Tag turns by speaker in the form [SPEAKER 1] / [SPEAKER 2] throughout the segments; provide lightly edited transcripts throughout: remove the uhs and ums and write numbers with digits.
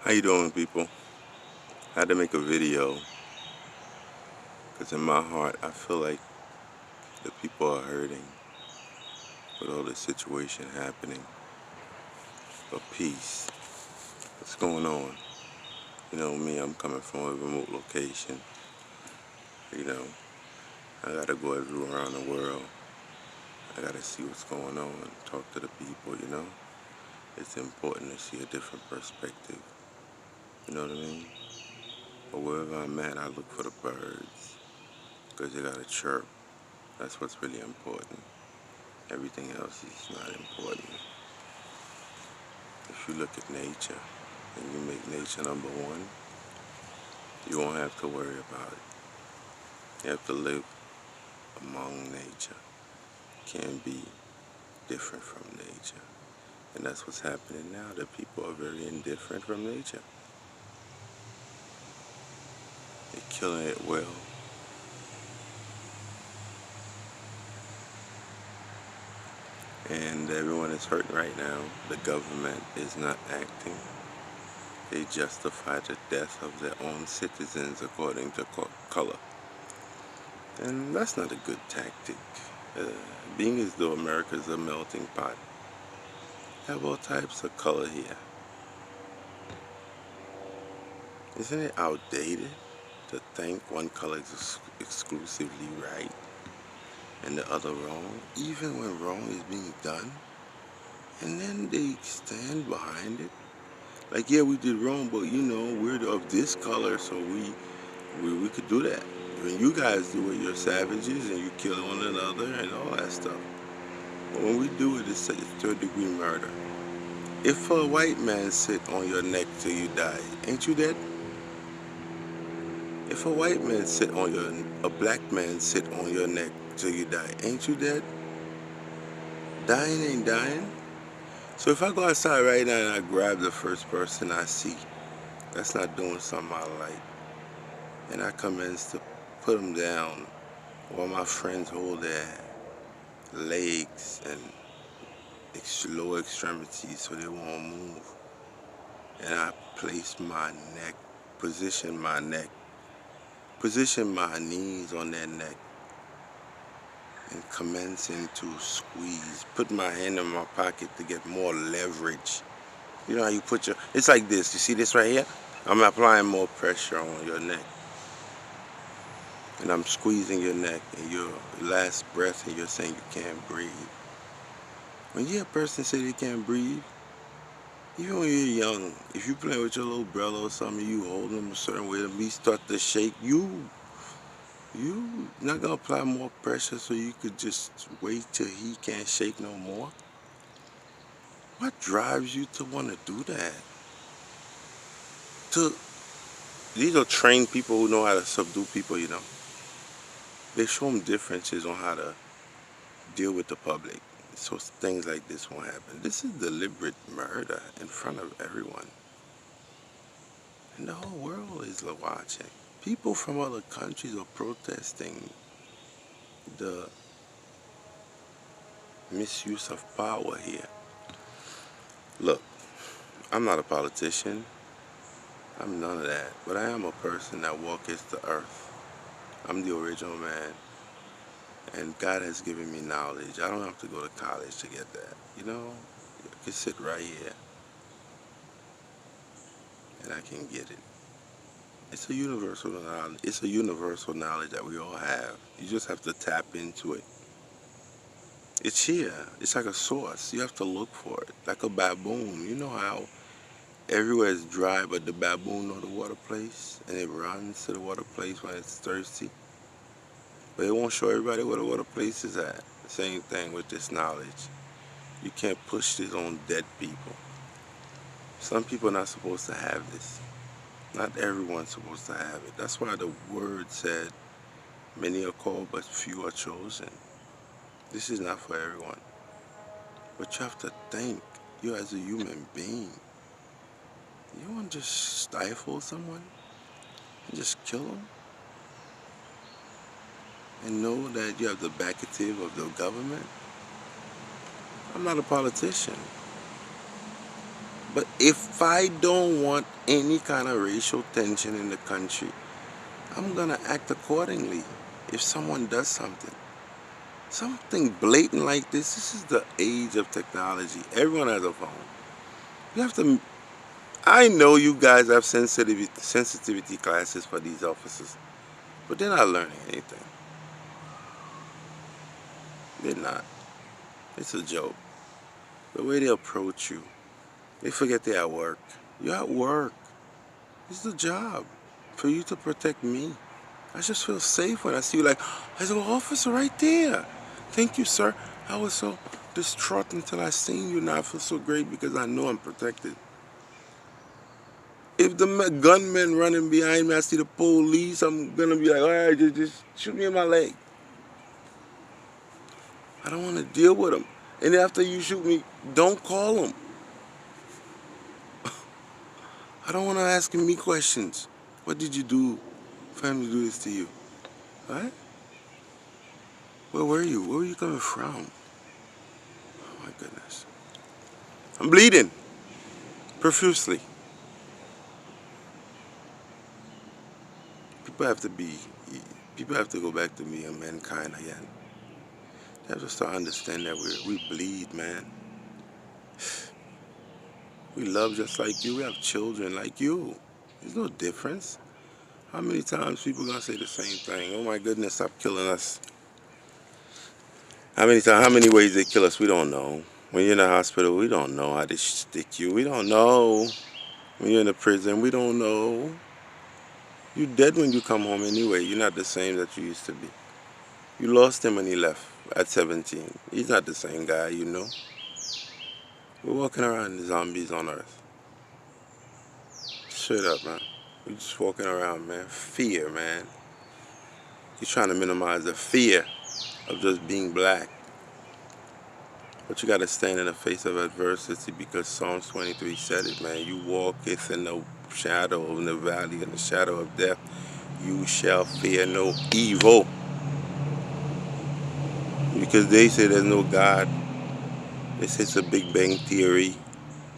[SPEAKER 1] How you doing, people? I had to make a video because in my heart I feel like the people are hurting with all this situation happening. But peace, what's going on? You know me, I'm coming from a remote location. You know, I gotta go everywhere around the world. I gotta see what's going on, talk to the people, you know? It's important to see a different perspective. You know what I mean? But wherever I'm at, I look for the birds because they gotta chirp. That's what's really important. Everything else is not important. If you look at nature and you make nature number one, you won't have to worry about it. You have to live among nature. You can't be different from nature. And that's what's happening now. The people are very indifferent from nature. They're killing it well. And everyone is hurt right now. The government is not acting. They justify the death of their own citizens according to color. And that's not a good tactic. Uh, Being as though America is a melting pot, we have all types of color here. Isn't it outdated to think one color is exclusively right and the other wrong, even when wrong is being done? And then they stand behind it. Like, yeah, we did wrong, but you know, we're of this color, so we could do that. When you guys do it, you're savages and you kill one another and all that stuff. But when we do it, it's third-degree murder. If a white man sit on your neck till you die, ain't you dead? If a white man a black man sit on your neck till you die, ain't you dead? Dying ain't dying. So if I go outside right now and I grab the first person I see, that's not doing something I like, and I commence to put them down, while my friends hold their legs and lower extremities so they won't move, and I place my neck, position my neck, position my knees on their neck, and commencing to squeeze. Put my hand in my pocket to get more leverage. You know how you put it's like this. You see this right here? I'm applying more pressure on your neck. And I'm squeezing your neck and your last breath and you're saying you can't breathe. When you hear a person say they can't breathe, even when you're young, if you play with your little brother or something, you hold him a certain way, and he start to shake, you not gonna apply more pressure so you could just wait till he can't shake no more? What drives you to want to do that? To These are trained people who know how to subdue people, you know. They show them differences on how to deal with the public, so things like this won't happen. This is deliberate murder in front of everyone. And the whole world is watching. People from other countries are protesting the misuse of power here. Look, I'm not a politician. I'm none of that. But I am a person that walketh the earth. I'm the original man. And God has given me knowledge. I don't have to go to college to get that. You know, I can sit right here and I can get it. It's a universal knowledge. It's a universal knowledge that we all have. You just have to tap into it. It's here. It's like a source. You have to look for it. Like a baboon. You know how everywhere is dry, but the baboon know the water place, and it runs to the water place when it's thirsty. But it won't show everybody where the water place is at. Same thing with this knowledge. You can't push this on dead people. Some people are not supposed to have this. Not everyone's supposed to have it. That's why the word said, many are called, but few are chosen. This is not for everyone. But you have to think, you as a human being, you want to just stifle someone and just kill them? And know that you have the backative of the government? I'm not a politician. But if I don't want any kind of racial tension in the country, I'm gonna act accordingly. If someone does something blatant like this is the age of technology. Everyone has a phone. You have to. I know you guys have sensitivity classes for these officers, but they're not learning anything. They're not. It's a joke. The way they approach you, they forget they're at work. You're at work. It's the job for you to protect me. I just feel safe when I see you. Like, there's an officer right there. Thank you, sir. I was so distraught until I seen you. Now I feel so great because I know I'm protected. If the gunman running behind me, I see the police, I'm gonna be like, all right, just shoot me in my leg. I don't want to deal with them. And after you shoot me, don't call them. I don't want to ask me questions. What did you do for him to do this to you? What? Where were you? Where were you coming from? Oh my goodness. I'm bleeding profusely. People have to be, people have to go back to being mankind again. They have to start understanding that we bleed, man. We love just like you. We have children like you. There's no difference. How many times people gonna say the same thing? Oh my goodness, stop killing us. How many times, how many ways they kill us, we don't know. When you're in the hospital, we don't know how they stick you. We don't know. When you're in the prison, we don't know. You're dead when you come home anyway. You're not the same that you used to be. You lost him when he left at 17. He's not the same guy, you know. We're walking around zombies on Earth. Straight up, man. We're just walking around, man. Fear, man. You're trying to minimize the fear of just being black. But you got to stand in the face of adversity because Psalms 23 said it, man. You walketh in the shadow of the valley, in the shadow of death. You shall fear no evil. Because they say there's no God. They say it's a Big Bang Theory.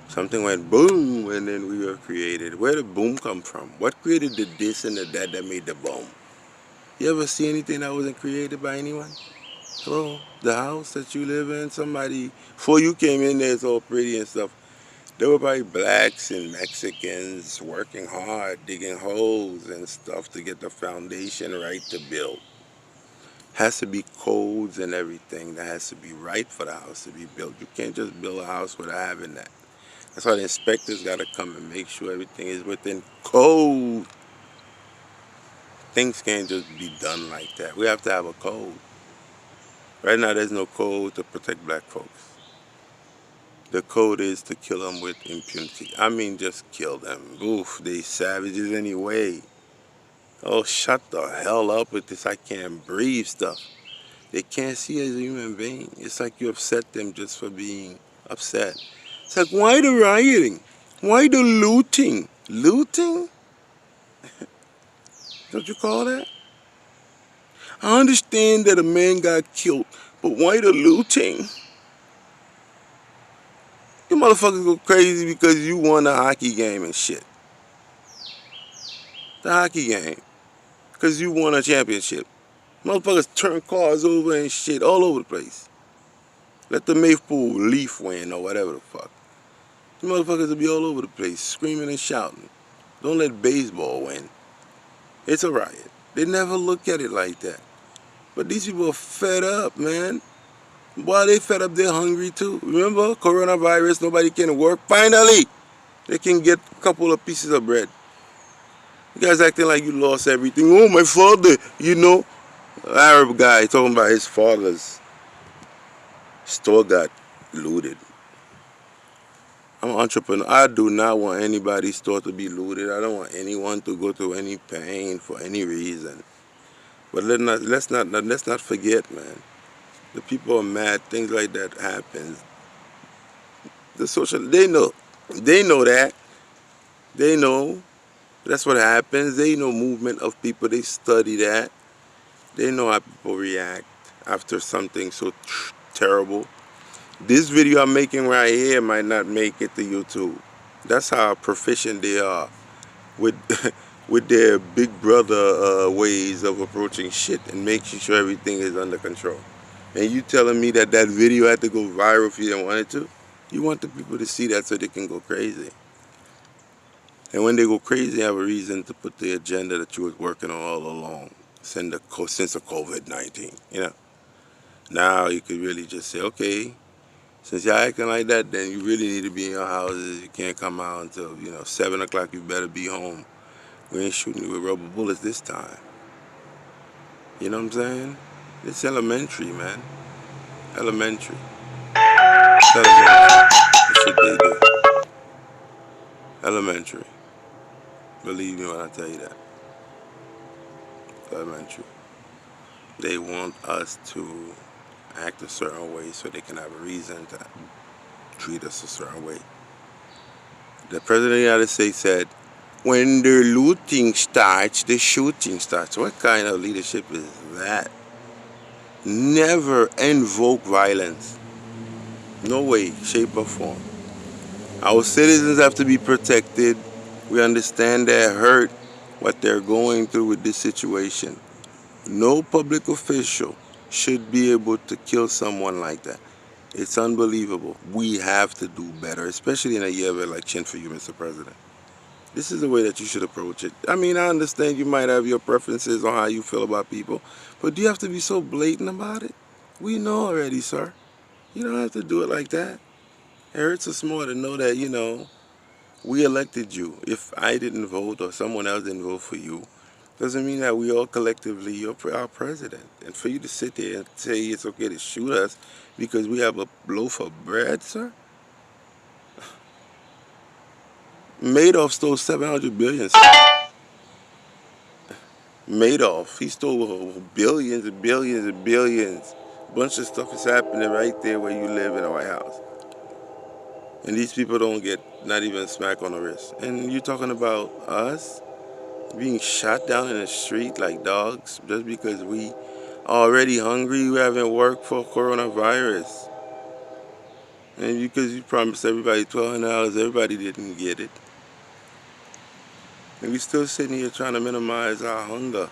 [SPEAKER 1] Something went boom and then we were created. Where did boom come from? What created the this and the that made the boom? You ever see anything that wasn't created by anyone? Hello? The house that you live in, somebody, before you came in there, it's all pretty and stuff. There were probably blacks and Mexicans working hard, digging holes and stuff to get the foundation right to build. Has to be codes and everything that has to be right for the house to be built. You can't just build a house without having that. That's why the inspectors got to come and make sure everything is within code. Things can't just be done like that. We have to have a code. Right now, there's no code to protect black folks. The code is to kill them with impunity. I mean, just kill them. Oof, they savages anyway. Oh, shut the hell up with this I can't breathe stuff. They can't see as a human being. It's like you upset them just for being upset. It's like, why the rioting? Why the looting? Looting? Don't you call that? I understand that a man got killed, but why the looting? You motherfuckers go crazy because you won a hockey game and shit. The hockey game. Because you won a championship. Motherfuckers turn cars over and shit all over the place. Let the Maple Leaf win or whatever the fuck. You motherfuckers will be all over the place screaming and shouting. Don't let baseball win. It's a riot. They never look at it like that. But these people are fed up, man. While they fed up, they're hungry too. Remember, coronavirus, nobody can work. Finally, they can get a couple of pieces of bread. You guys acting like you lost everything. Oh, my father, you know. Arab guy talking about his father's store got looted. I'm an entrepreneur. I do not want anybody's store to be looted. I don't want anyone to go through any pain for any reason. But let's not forget, man. The people are mad. Things like that happen. They know that. They know that's what happens. They know movement of people. They study that. They know how people react after something so terrible. This video I'm making right here might not make it to YouTube. That's how proficient they are with with their big brother ways of approaching shit and making sure everything is under control. And you telling me that that video had to go viral if you didn't want it to? You want the people to see that so they can go crazy. And when they go crazy, they have a reason to put the agenda that you was working on all along since the COVID-19. You know. Now you could really just say, okay, since you're acting like that, then you really need to be in your houses. You can't come out until 7 o'clock. You better be home. We ain't shooting you with rubber bullets this time. You know what I'm saying? It's elementary, man. Elementary. It's elementary. That's what they do. Elementary. Believe me when I tell you that. Elementary. They want us to act a certain way so they can have a reason to treat us a certain way. The President of the United States said, when the looting starts, the shooting starts. What kind of leadership is that? Never invoke violence. No way, shape, or form. Our citizens have to be protected. We understand their hurt, what they're going through with this situation. No public official should be able to kill someone like that. It's unbelievable. We have to do better, especially in a year of election for you, Mr. President. This is the way that you should approach it. I mean, I understand you might have your preferences on how you feel about people, but do you have to be so blatant about it? We know already, sir. You don't have to do it like that. It hurts us more to know that, we elected you. If I didn't vote or someone else didn't vote for you, doesn't mean that we all collectively, you're our president. And for you to sit there and say it's okay to shoot us because we have a loaf of bread, sir? Madoff stole 700 billion, sir. Madoff, he stole billions and billions and billions. A bunch of stuff is happening right there where you live in the White House. And these people don't get not even a smack on the wrist. And you're talking about us being shot down in the street like dogs just because we already hungry, we haven't worked for coronavirus. And because you promised everybody $1,200, everybody didn't get it. And we still sitting here trying to minimize our hunger.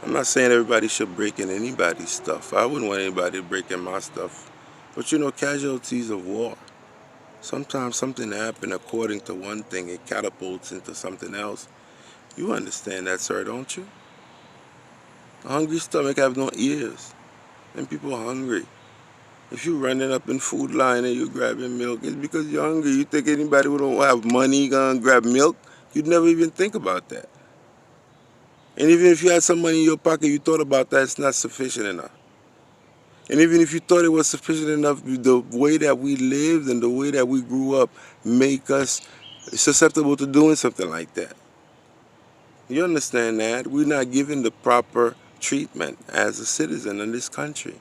[SPEAKER 1] I'm not saying everybody should break in anybody's stuff. I wouldn't want anybody to break in my stuff. But casualties of war. Sometimes something happened according to one thing, it catapults into something else. You understand that, sir, don't you? A hungry stomach have no ears. And people are hungry. If you're running up in food line and you're grabbing milk, it's because you're hungry. You think anybody who don't have money gonna grab milk? You'd never even think about that. And even if you had some money in your pocket, you thought about that, it's not sufficient enough. And even if you thought it was sufficient enough, the way that we lived and the way that we grew up make us susceptible to doing something like that. You understand that? We're not given the proper treatment as a citizen in this country.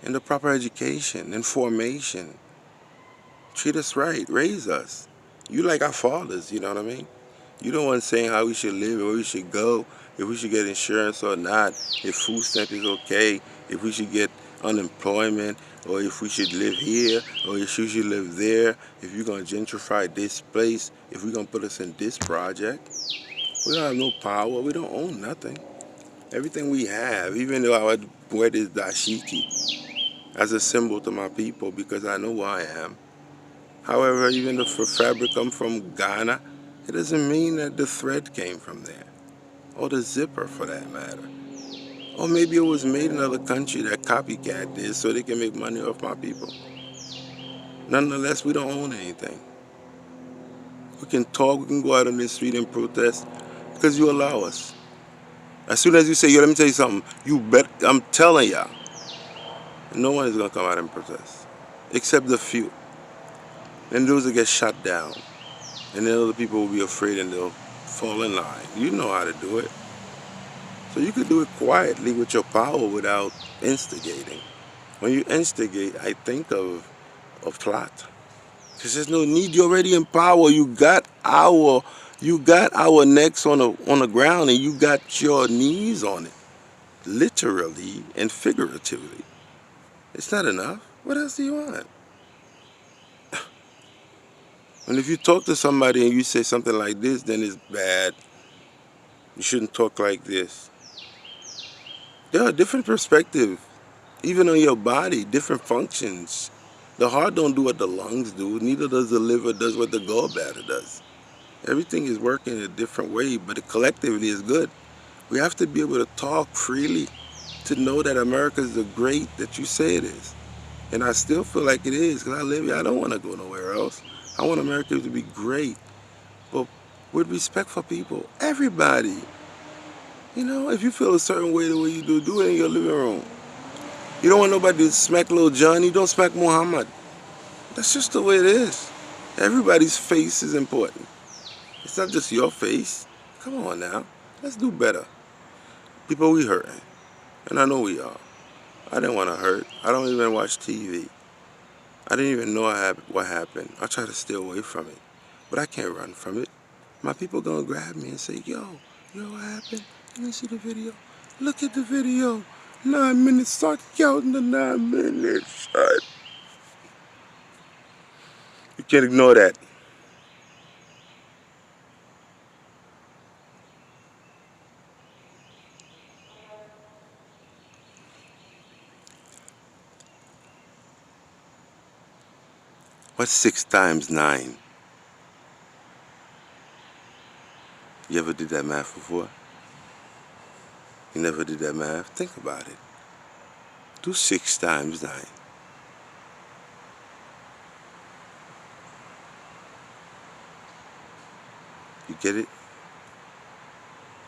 [SPEAKER 1] And the proper education and formation. Treat us right, raise us. You like our fathers, you know what I mean? You don't want saying how we should live, where we should go, if we should get insurance or not, if food stamp is okay, if we should get unemployment, or if we should live here, or if we should live there, if you're going to gentrify this place, if we're going to put us in this project. We don't have no power. We don't own nothing. Everything we have, even though I wear this dashiki as a symbol to my people because I know who I am. However, even if the fabric comes from Ghana, it doesn't mean that the thread came from there, or the zipper for that matter. Or maybe it was made in another country that copycat did so they can make money off my people. Nonetheless, we don't own anything. We can talk, we can go out on the street and protest because you allow us. As soon as you say, yo, let me tell you something, I'm telling y'all, no one is going to come out and protest, except the few. And those that get shot down. And then other people will be afraid and they'll fall in line. You know how to do it. So you could do it quietly with your power without instigating. When you instigate, I think of a plot. Because there's no need, you're already in power. You got our necks on the ground and you got your knees on it. Literally and figuratively. It's not enough. What else do you want? And if you talk to somebody and you say something like this, then it's bad. You shouldn't talk like this. There are different perspectives, even on your body, different functions. The heart don't do what the lungs do, neither does the liver does what the gallbladder does. Everything is working in a different way, but it collectively is good. We have to be able to talk freely to know that America is the great that you say it is. And I still feel like it is because I live here. I don't want to go nowhere else. I want America to be great, but with respect for people, everybody. You know, if you feel a certain way the way you do it in your living room. You don't want nobody to smack little Johnny, don't smack Muhammad. That's just the way it is. Everybody's face is important. It's not just your face. Come on now. Let's do better. People, we hurting. And I know we are. I didn't want to hurt. I don't even watch TV. I didn't even know what happened. I try to stay away from it. But I can't run from it. My people gonna grab me and say, yo, what happened? Let me see the video. Look at the video. 9 minutes. Start counting the 9 minutes. You can't ignore that. What's 6 times 9? You ever did that math before? You never did that math? Think about it. Do 6 times 9. You get it?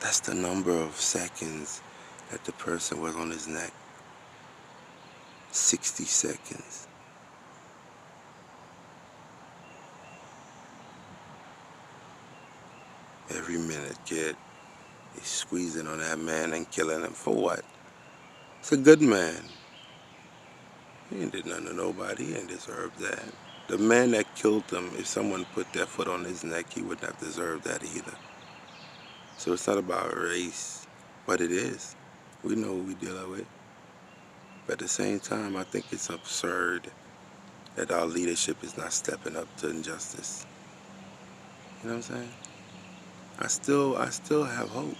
[SPEAKER 1] That's the number of seconds that the person was on his neck. 60 seconds. Every minute, kid. He's squeezing on that man and killing him. For what? It's a good man. He ain't did nothing to nobody. He ain't deserved that. The man that killed him, if someone put their foot on his neck, he wouldn't have deserved that either. So it's not about race, but it is. We know who we dealing with. But at the same time, I think it's absurd that our leadership is not stepping up to injustice. You know what I'm saying? I still have hope.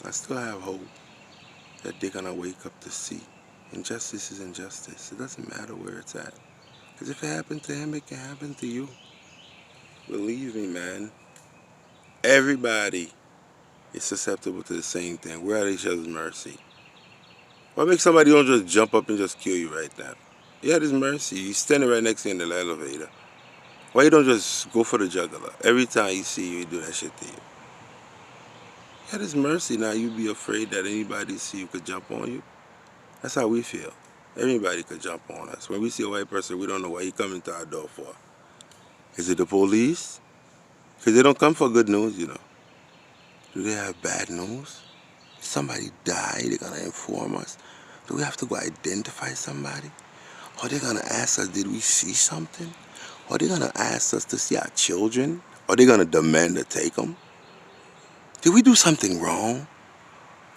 [SPEAKER 1] I still have hope that they're gonna wake up to see injustice is injustice. It doesn't matter where it's at. Because if it happened to him, it can happen to you. Believe me, man. Everybody is susceptible to the same thing. We're at each other's mercy. Why make somebody don't just jump up and just kill you right now? You're at his mercy. He's standing right next to you in the elevator. Why you don't just go for the jugular? Every time he see you, he do that shit to you. You're at his mercy now. You be afraid that anybody see you could jump on you. That's how we feel. Everybody could jump on us. When we see a white person, we don't know what he coming to our door for. Is it the police? Because they don't come for good news, you know. Do they have bad news? Somebody died, they're going to inform us. Do we have to go identify somebody? Or they're going to ask us, did we see something? Or they're going to ask us to see our children? Or they're going to demand to take them? Did we do something wrong?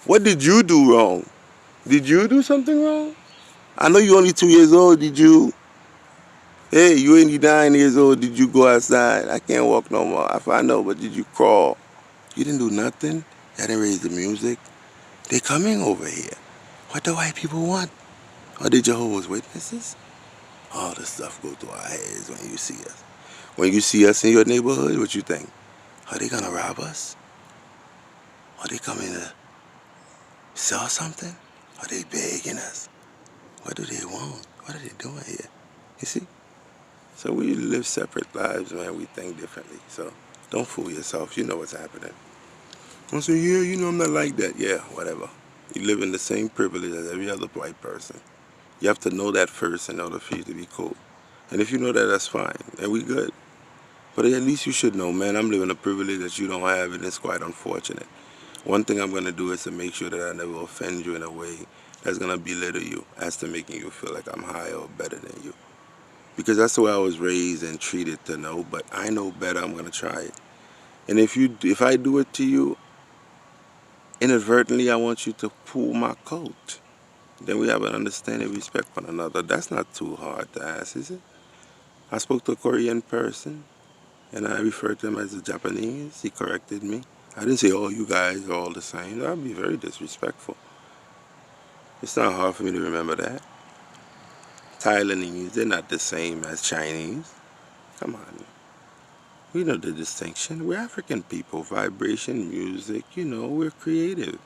[SPEAKER 1] What did you do wrong? Did you do something wrong? I know you're only 2 years old. Did you? Hey, you 89 years old. Did you go outside? I can't walk no more. I know, but did you crawl? You didn't do nothing? You didn't raise the music? They coming over here. What do white people want? Are they Jehovah's Witnesses? All this stuff goes through our heads when you see us. When you see us in your neighborhood, what you think? Are they gonna rob us? Are they coming to sell something? Are they begging us? What do they want? What are they doing here? You see? So we live separate lives, man. We think differently. So don't fool yourself. You know what's happening. I say, yeah, you know I'm not like that. Yeah, whatever. You live in the same privilege as every other white person. You have to know that first in order for you to be cool. And if you know that, that's fine. And we good. But at least you should know, man, I'm living a privilege that you don't have, and it's quite unfortunate. One thing I'm going to do is to make sure that I never offend you in a way that's going to belittle you as to making you feel like I'm higher or better than you. Because that's the way I was raised and treated to know, but I know better, I'm going to try it. And if I do it to you, inadvertently I want you to pull my coat. Then we have an understanding, respect one another. That's not too hard to ask, is it? I spoke to a Korean person, and I referred to him as a Japanese. He corrected me. I didn't say, oh, you guys are all the same. That would be very disrespectful. It's not hard for me to remember that. Thailandese, they're not the same as Chinese. Come on. We know the distinction. We're African people. Vibration, music, we're creative.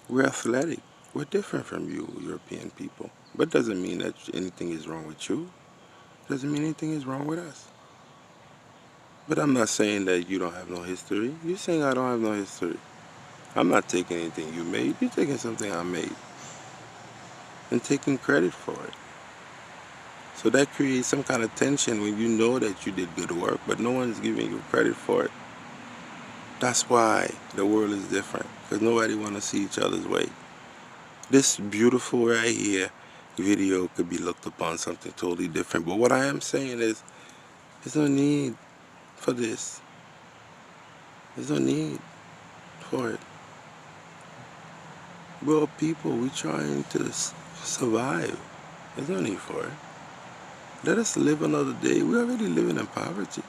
[SPEAKER 1] We're athletic. We're different from you, European people. But doesn't mean that anything is wrong with you. Doesn't mean anything is wrong with us. But I'm not saying that you don't have no history. You're saying I don't have no history. I'm not taking anything you made. You're taking something I made and taking credit for it. So that creates some kind of tension when you know that you did good work, but no one's giving you credit for it. That's why the world is different, because nobody want to see each other's way. This beautiful right here video could be looked upon something totally different. But what I am saying is, there's no need for this. There's no need for it. We're people. We're trying to survive. There's no need for it. Let us live another day. We're already living in poverty.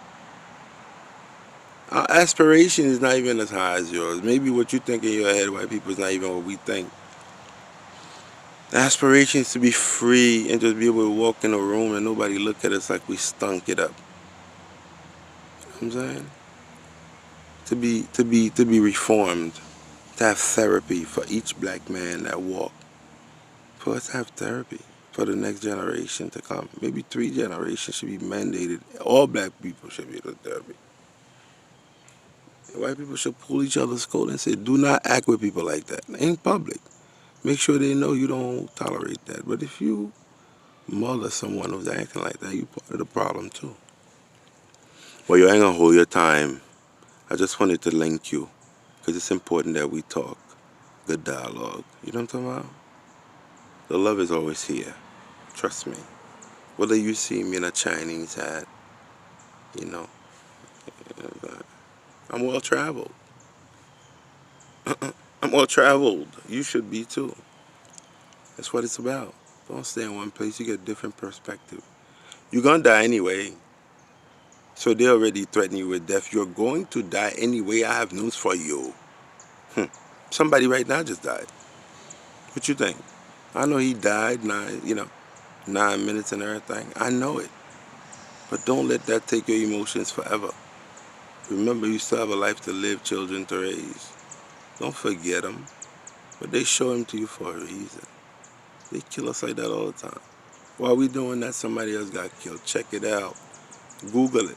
[SPEAKER 1] Our aspiration is not even as high as yours. Maybe what you think in your head, white people, is not even what we think. The aspiration is to be free and just be able to walk in a room and nobody look at us like we stunk it up. You know what I'm saying? To be reformed, to have therapy for each black man that walk. For us to have therapy for the next generation to come. Maybe 3 generations should be mandated. All black people should be able to therapy. White people should pull each other's coat and say, do not act with people like that in public. Make sure they know you don't tolerate that. But if you mother someone who's acting like that, you're part of the problem too. Well, you ain't gonna hold your time. I just wanted to link you because it's important that we talk. Good dialogue. You know what I'm talking about? The love is always here. Trust me. Whether you see me in a Chinese hat, you know, I'm well traveled. I'm well traveled. You should be too. That's what it's about. Don't stay in one place. You get a different perspective. You're gonna die anyway. So they already threaten you with death. You're going to die anyway. I have news for you. Somebody right now just died. What you think? I know he died 9 minutes and everything. I know it. But don't let that take your emotions forever. Remember, you still have a life to live, children to raise. Don't forget them. But they show him to you for a reason. They kill us like that all the time. While we doing that, somebody else got killed. Check it out. Google it.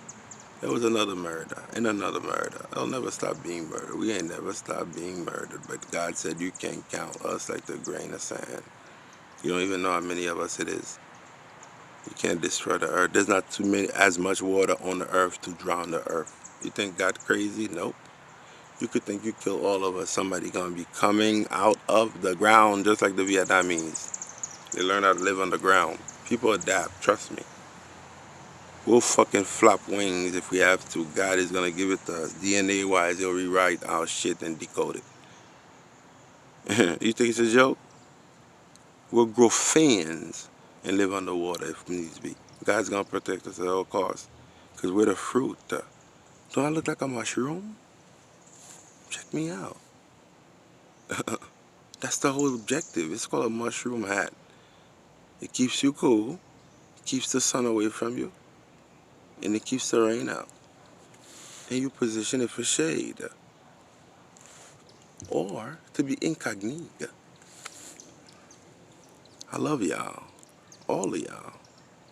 [SPEAKER 1] There was another murder and another murder. I'll never stop being murdered. We ain't never stopped being murdered. But God said you can't count us like the grain of sand. You don't even know how many of us it is. You can't destroy the earth. There's not as much water on the earth to drown the earth. You think God crazy? Nope. You could think you kill all of us. Somebody gonna be coming out of the ground just like the Vietnamese. They learn how to live underground. People adapt, trust me. We'll fucking flop wings if we have to. God is gonna give it to us. DNA-wise, he'll rewrite our shit and decode it. You think it's a joke? We'll grow fins and live underwater if needs be. God's gonna protect us at all costs. Because we're the fruit. Don't I look like a mushroom? Check me out. That's the whole objective. It's called a mushroom hat. It keeps you cool, keeps the sun away from you, and it keeps the rain out. And you position it for shade. Or to be incognito. I love y'all. All of y'all.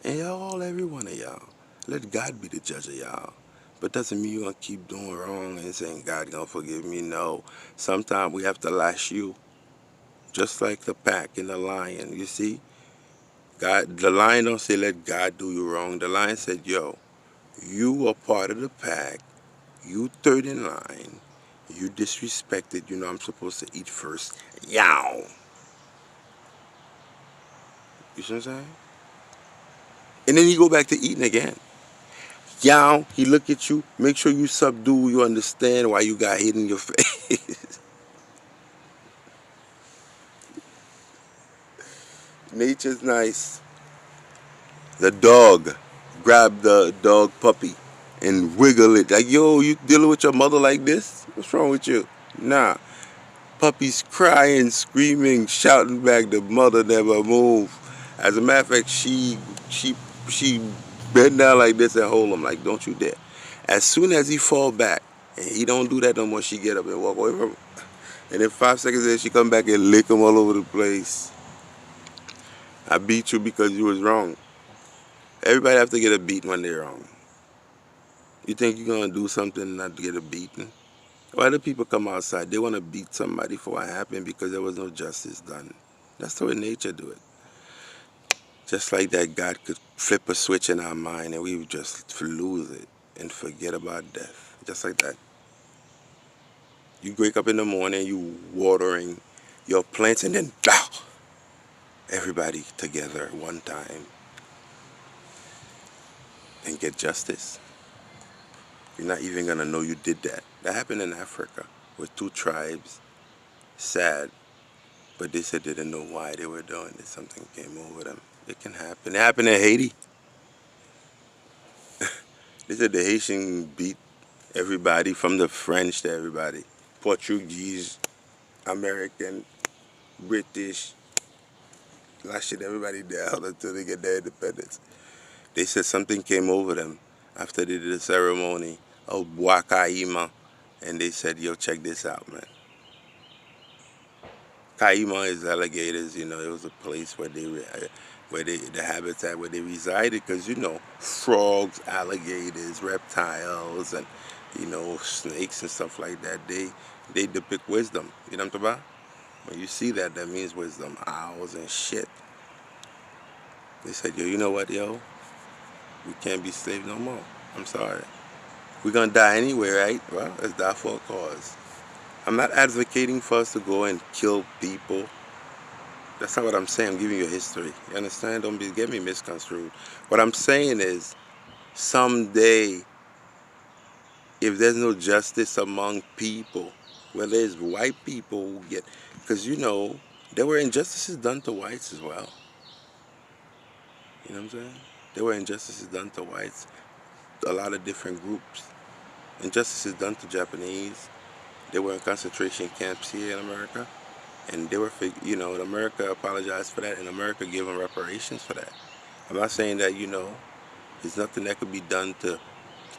[SPEAKER 1] And every one of y'all. Let God be the judge of y'all. But doesn't mean you're going to keep doing wrong and saying, God going to forgive me. No. Sometimes we have to lash you. Just like the pack and the lion. You see? God, the lion don't say, let God do you wrong. The lion said, yo, you are part of the pack. You third in line. You disrespected. You know I'm supposed to eat first. Yow. You see what I'm saying? And then he go back to eating again. Yow. He look at you. Make sure you subdue. You understand why you got hit in your face. Nature's nice. The dog grab the dog puppy and wiggle it. Like, yo, you dealing with your mother like this? What's wrong with you? Nah. Puppy's crying, screaming, shouting back. The mother never moved. As a matter of fact, she bent down like this and hold him like, don't you dare. As soon as he fall back and he don't do that no more, she get up and walk away from him. And then 5 seconds later, she come back and lick him all over the place. I beat you because you was wrong. Everybody have to get a beating when they're wrong. You think you're gonna do something not to get a beating? Why do people come outside? They want to beat somebody for what happened because there was no justice done. That's the way nature do it. Just like that, God could flip a switch in our mind and we would just lose it and forget about death. Just like that. You wake up in the morning, you watering your plants, and then everybody together at one time and get justice. You're not even gonna know you did that. That happened in Africa with 2 tribes. Sad. But they said they didn't know why they were doing it. Something came over them. It can happen. It happened in Haiti. They said the Haitian beat everybody from the French to everybody. Portuguese, American, British. Lashed everybody down until they get their independence. They said something came over them after they did the ceremony of Wakaima. And they said, yo, check this out, man. Kaima is alligators, it was a place where the habitat where they resided, because frogs, alligators, reptiles, and snakes and stuff like that. They depict wisdom. You know what I'm talking about? When you see that, that means wisdom. Owls and shit. They said, yo, you know what, yo? We can't be slaves no more. I'm sorry. We're gonna die anyway, right? Well, let's die for a cause. I'm not advocating for us to go and kill people. That's not what I'm saying. I'm giving you a history. You understand? Don't get me misconstrued. What I'm saying is, someday, if there's no justice among people, whether it's white people who get, because there were injustices done to whites as well. You know what I'm saying? There were injustices done to whites, a lot of different groups. Injustices done to Japanese. They were in concentration camps here in America. And they were, America apologized for that, and America gave them reparations for that. I'm not saying that, there's nothing that could be done to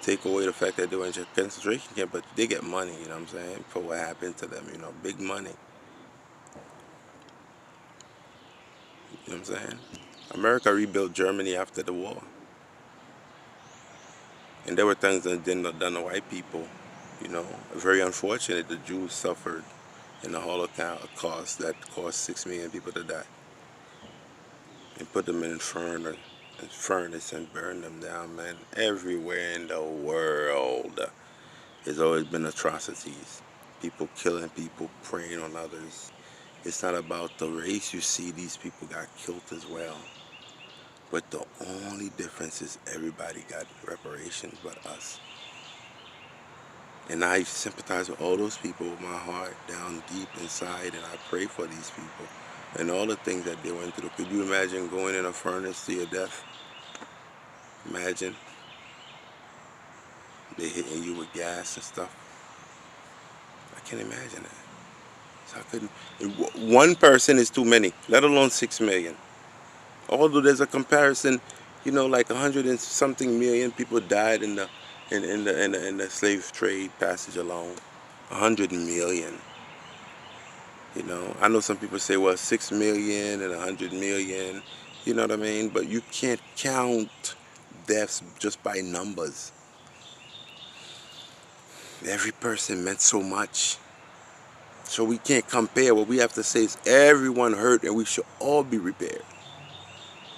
[SPEAKER 1] take away the fact that they were in a concentration camp, but they get money, you know what I'm saying, for what happened to them, big money. You know what I'm saying? America rebuilt Germany after the war. And there were things that didn't done to white people, Very unfortunate the Jews suffered in the Holocaust that caused 6 million people to die. And put them in furnace and burn them down, man. Everywhere in the world, there's always been atrocities. People killing people, preying on others. It's not about the race. You see, these people got killed as well. But the only difference is everybody got reparations but us. And I sympathize with all those people with my heart down deep inside, and I pray for these people and all the things that they went through. Could you imagine going in a furnace to your death? Imagine they hitting you with gas and stuff. I can't imagine that. So I couldn't. One person is too many, let alone 6 million. Although there's a comparison, like 100 and something million people died in the slave trade passage alone. 100 million. I know some people say, well, 6 million and 100 million. You know what I mean? But you can't count deaths just by numbers. Every person meant so much. So we can't compare. What we have to say is everyone hurt, and we should all be repaired.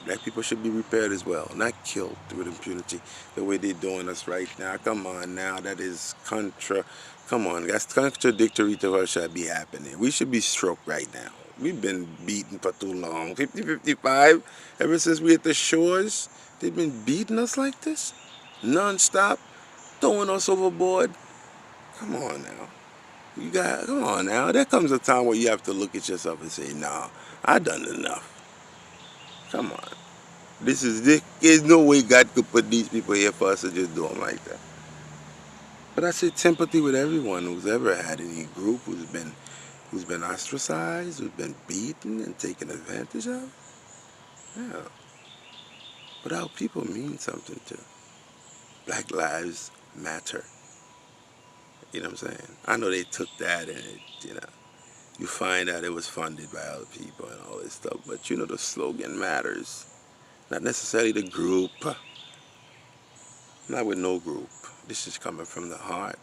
[SPEAKER 1] Black people should be repaired as well, not killed with impunity the way they're doing us right now. Come on now, that is that's contradictory to what should be happening. We should be stroked right now. We've been beaten for too long. 50, 55, ever since we hit the shores, they've been beating us like this, non-stop, throwing us overboard. Come on now. Come on now. There comes a time where you have to look at yourself and say, nah, I done enough. Come on. There's no way God could put these people here for us to just do them like that. But I say sympathy with everyone who's ever had any group who's been ostracized, who's been beaten and taken advantage of. Yeah. But our people mean something too. Black lives matter. You know what I'm saying? I know they took that and you find out it was funded by other people and all this stuff, but the slogan matters. Not necessarily the group. Not with no group. This is coming from the heart.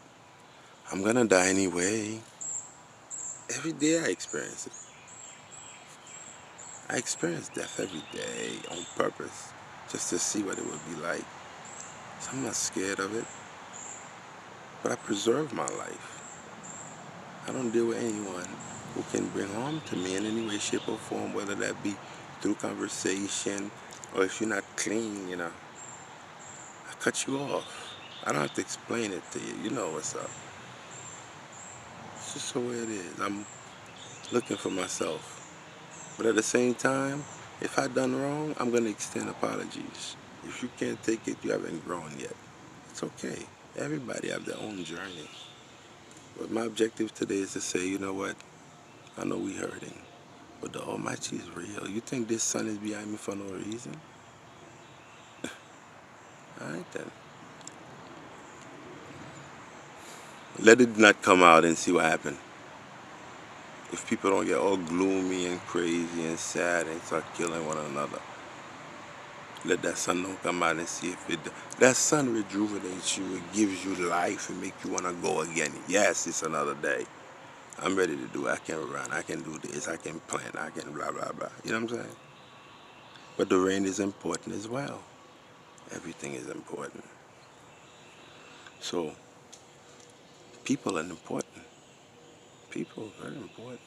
[SPEAKER 1] I'm gonna die anyway. Every day I experience it. I experience death every day on purpose, just to see what it would be like. So I'm not scared of it, but I preserve my life. I don't deal with anyone who can bring harm to me in any way, shape, or form, whether that be through conversation or if you're not clean, I cut you off. I don't have to explain it to you. You know what's up. It's just the way it is. I'm looking for myself. But at the same time, if I done wrong, I'm going to extend apologies. If you can't take it, you haven't grown yet. It's okay. Everybody have their own journey. But my objective today is to say, you know what? I know we hurting, but the Almighty is real. You think this sun is behind me for no reason? All right then. Let it not come out and see what happens. If people don't get all gloomy and crazy and sad and start killing one another, let that sun don't come out and see if that sun rejuvenates you, it gives you life and make you want to go again. Yes, it's another day. I'm ready to do it. I can run, I can do this, I can plant, I can blah, blah, blah. You know what I'm saying? But the rain is important as well. Everything is important. So, people are important. People are very important.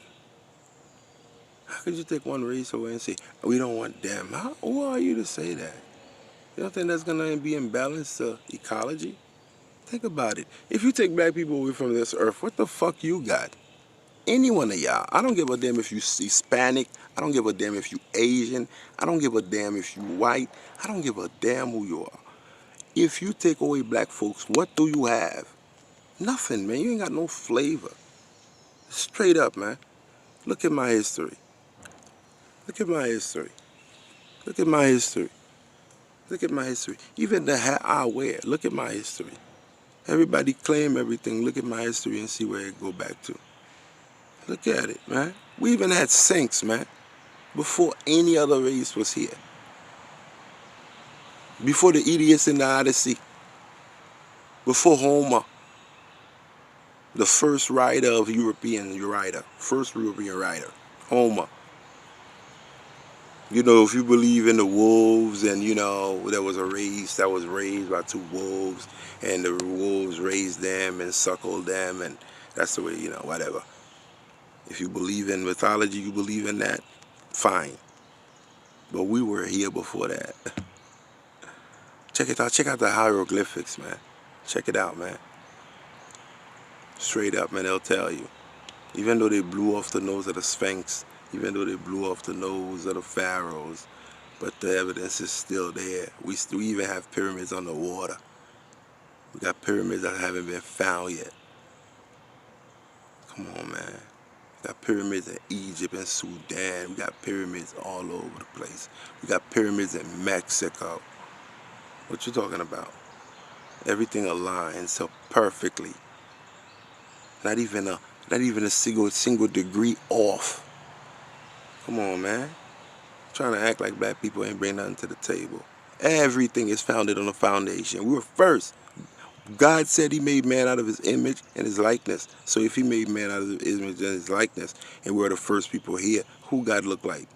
[SPEAKER 1] How could you take one race away and say, we don't want them? Who are you to say that? You don't think that's going to be imbalance to ecology? Think about it. If you take black people away from this earth, what the fuck you got? Any one of y'all. I don't give a damn if you Hispanic. I don't give a damn if you Asian. I don't give a damn if you white. I don't give a damn who you are. If you take away black folks, what do you have? Nothing, man. You ain't got no flavor. Straight up, man. Look at my history. Look at my history. Look at my history. Look at my history. Even the hat I wear, look at my history. Everybody claim everything. Look at my history and see where it go back to. Look at it, man. We even had Sinks, man, before any other race was here. Before the idiots in the Odyssey. Before Homer. The first writer of European writer. First European writer. Homer. If you believe in the wolves and, there was a race that was raised by two wolves and the wolves raised them and suckled them and that's the way, whatever. If you believe in mythology, you believe in that, fine. But we were here before that. Check it out. Check out the hieroglyphics, man. Check it out, man. Straight up, man, they'll tell you. Even though they blew off the nose of the Sphinx, even though they blew off the nose of the pharaohs, but the evidence is still there. We even have pyramids underwater. We got pyramids that haven't been found yet. Come on, man. We got pyramids in Egypt and Sudan. We got pyramids all over the place. We got pyramids in Mexico. What you talking about? Everything aligns so perfectly. Not even a single degree off. Come on, man. Trying to act like black people ain't bring nothing to the table. Everything is founded on a foundation. We were first. God said he made man out of his image and his likeness. So if he made man out of his image and his likeness, and we're the first people here, who God look like?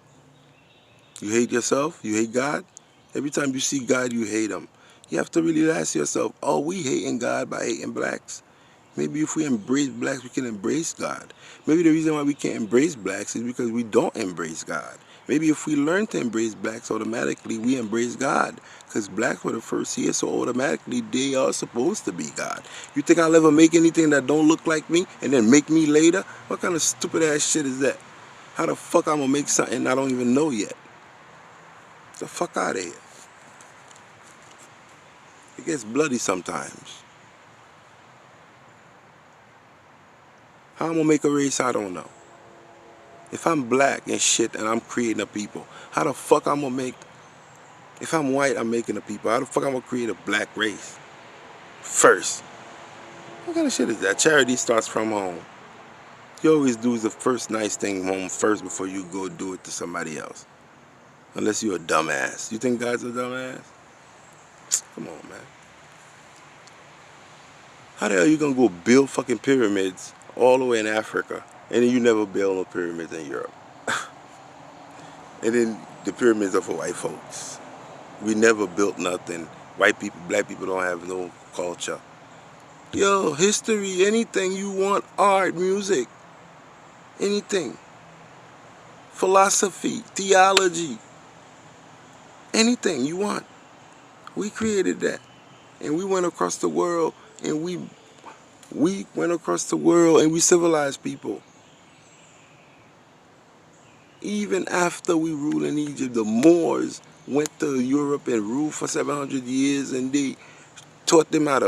[SPEAKER 1] You hate yourself? You hate God? Every time you see God, you hate him. You have to really ask yourself, are we hating God by hating blacks? Maybe if we embrace blacks, we can embrace God. Maybe the reason why we can't embrace blacks is because we don't embrace God. Maybe if we learn to embrace blacks, automatically we embrace God. Because blacks were the first here, so automatically they are supposed to be God. You think I'll ever make anything that don't look like me and then make me later? What kind of stupid ass shit is that? How the fuck I'm gonna make something I don't even know yet? The fuck out of here. It gets bloody sometimes. How I'm gonna make a race, I don't know. If I'm black and shit and I'm creating a people, how the fuck I'm gonna make, if I'm white, I'm making a people, how the fuck I'm gonna create a black race? First. What kind of shit is that? Charity starts from home. You always do the first nice thing home first before you go do it to somebody else. Unless you're a dumbass. You think God's a dumbass? Come on, man. How the hell you gonna go build fucking pyramids all the way in Africa and then you never build no pyramids in Europe? And then the pyramids are for white folks. We never built nothing. White people, black people don't have no culture. Yo, history, anything you want, art, music, anything. Philosophy, theology, anything you want. We created that. And we went across the world and we went across the world and we civilized people. Even after we ruled in Egypt, the Moors went to Europe and ruled for 700 years and they taught them how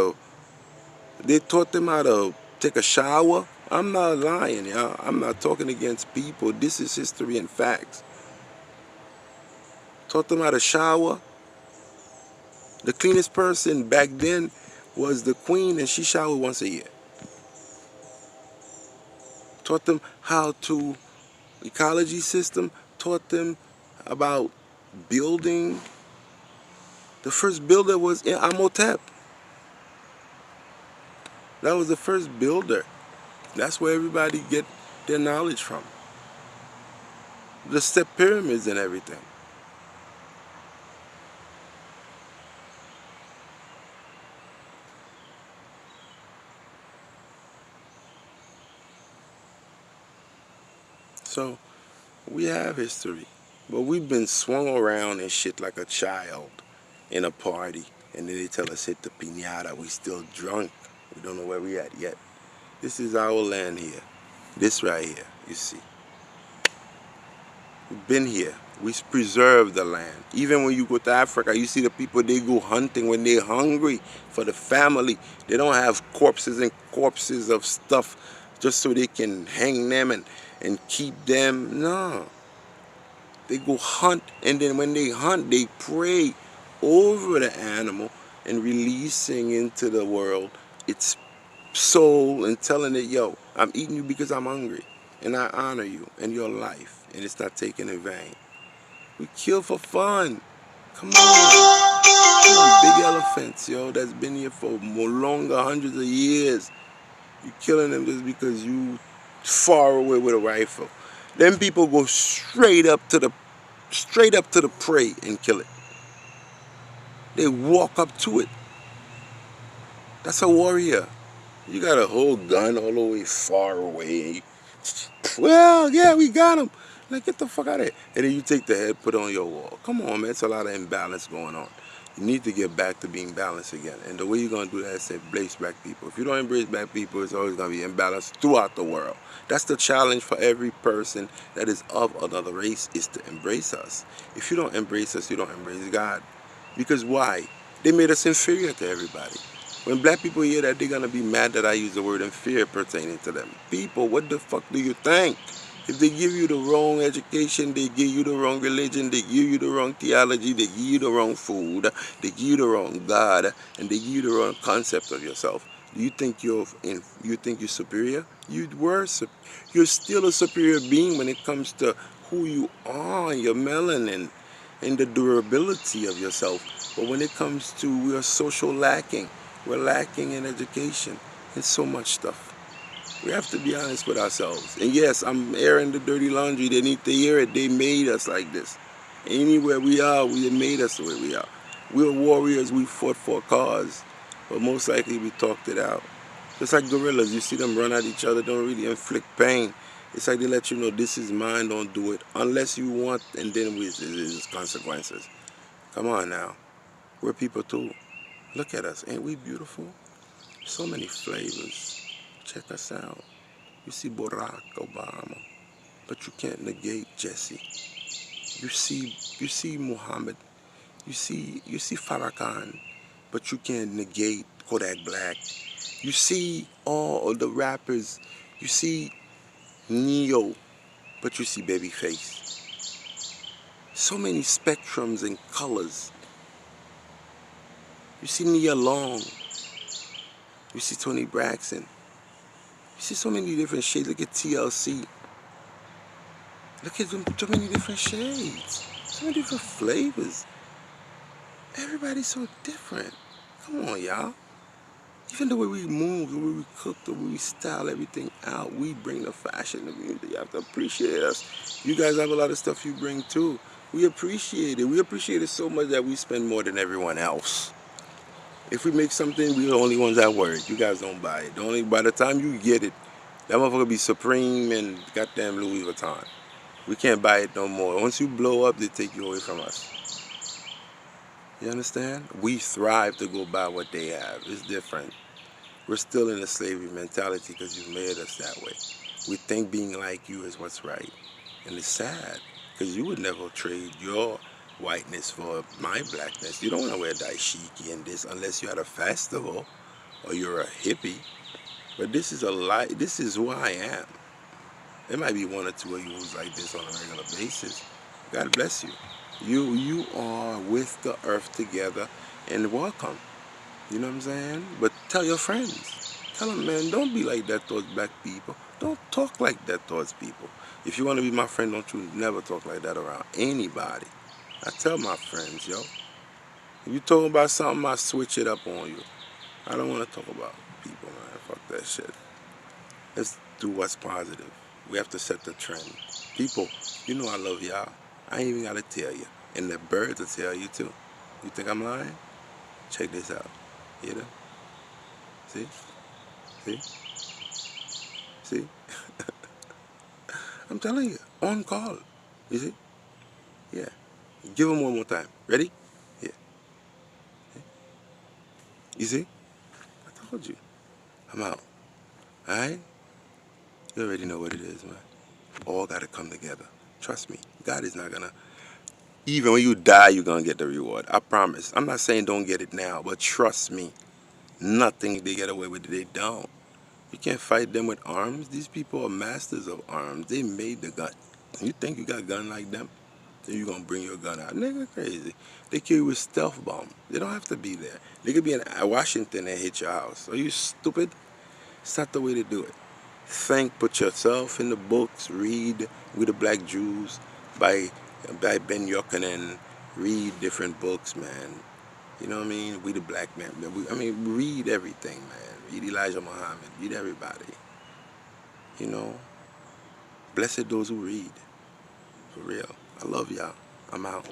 [SPEAKER 1] to take a shower. I'm not lying, y'all. I'm not talking against people. This is history and facts. Taught them how to shower. The cleanest person back then was the queen and she showered once a year. Taught them how to, ecology system, taught them about building. The first builder was Imhotep. That was the first builder. That's where everybody get their knowledge from. The step pyramids and everything. So we have history, but we've been swung around and shit like a child in a party, and then they tell us hit the piñata. We still drunk. We don't know where we at yet. This is our land here. This right here, you see. We've been here. We preserve the land. Even when you go to Africa, you see the people, they go hunting when they're hungry for the family. They don't have corpses and corpses of stuff just so they can hang them and keep them. No. They go hunt, and then when they hunt, they pray over the animal and releasing into the world its soul and telling it, yo, I'm eating you because I'm hungry, and I honor you and your life, and it's not taken in vain. We kill for fun. Come on. Big elephants, yo, that's been here for more longer, hundreds of years. You killing them just because you far away with a rifle. Then people go straight up to the prey and kill it. They walk up to it. That's a warrior. You got a whole gun all the way far away. Well, yeah, we got him. Like, get the fuck out of here. And then you take the head, put it on your wall. Come on, man. It's a lot of imbalance going on. You need to get back to being balanced again. And the way you're going to do that is embrace black people. If you don't embrace black people, it's always going to be imbalanced throughout the world. That's the challenge for every person that is of another race, is to embrace us. If you don't embrace us, you don't embrace God. Because why? They made us inferior to everybody. When black people hear that, they're going to be mad that I use the word inferior pertaining to them. People, what the fuck do you think? If they give you the wrong education, they give you the wrong religion, they give you the wrong theology, they give you the wrong food, they give you the wrong God, and they give you the wrong concept of yourself. Do you think you're superior? You're still a superior being when it comes to who you are, your melanin, and the durability of yourself. But when it comes to, we are social lacking. We're lacking in education and so much stuff. We have to be honest with ourselves. And yes, I'm airing the dirty laundry. They need to hear it. They made us like this. Anywhere we are, they made us the way we are. We're warriors. We fought for a cause. But most likely we talked it out. Just like gorillas. You see them run at each other, don't really inflict pain. It's like they let you know, this is mine, don't do it. Unless you want, and then there's consequences. Come on now. We're people too. Look at us. Ain't we beautiful? So many flavors. Check us out. You see Barack Obama, but you can't negate Jesse. You see You see Muhammad. You see Farrakhan, but you can't negate Kodak Black. You see all of the rappers. You see Neo, but you see Babyface. So many spectrums and colors. You see Nia Long. You see Tony Braxton. You see so many different shades. Look at TLC. Look at them, so many different shades. So many different flavors. Everybody's so different. Come on, y'all. Even the way we move, the way we cook, the way we style everything out, we bring the fashion, the music. You have to appreciate us. You guys have a lot of stuff you bring too. We appreciate it. We appreciate it so much that we spend more than everyone else. If we make something, we're the only ones that wear it. You guys don't buy it. By the time you get it, that motherfucker be Supreme and goddamn Louis Vuitton. We can't buy it no more. Once you blow up, they take you away from us. You understand? We thrive to go buy what they have. It's different. We're still in a slavery mentality because you made us that way. We think being like you is what's right. And it's sad because you would never trade your whiteness for my blackness. You don't want to wear dashiki and this unless you're at a festival or you're a hippie. But this is a lie. This is who I am. There might be one or two of you who's like this on a regular basis. God bless you. You are with the earth together and welcome. You know what I'm saying? But tell your friends. Tell them, man, don't be like that towards black people. Don't talk like that towards people. If you want to be my friend, don't you never talk like that around anybody. I tell my friends, yo, if you talk about something, I switch it up on you. I don't want to talk about people, man. Fuck that shit. Let's do what's positive. We have to set the trend. People, you know I love y'all. I ain't even got to tell you. And the birds will tell you too. You think I'm lying? Check this out. You know? See? See? See? I'm telling you. On call. You see? Yeah. Give them one more time. Ready? Yeah. You see? I told you. I'm out. Alright? You already know what it is, man. All got to come together. Trust me. God is not going to... Even when you die, you're going to get the reward. I promise. I'm not saying don't get it now, but trust me. Nothing they get away with, they don't. You can't fight them with arms. These people are masters of arms. They made the gun. You think you got a gun like them? Then you're going to bring your gun out. Nigga, crazy. They kill you with stealth bomb. They don't have to be there. They could be in Washington and hit your house. Are you stupid? It's not the way to do it. Put yourself in the books. Read We the Black Jews by Ben Yochanan. Read different books, man. You know what I mean? We the black man. Read everything, man. Read Elijah Muhammad. Read everybody. You know? Blessed those who read. For real. I love y'all. I'm out.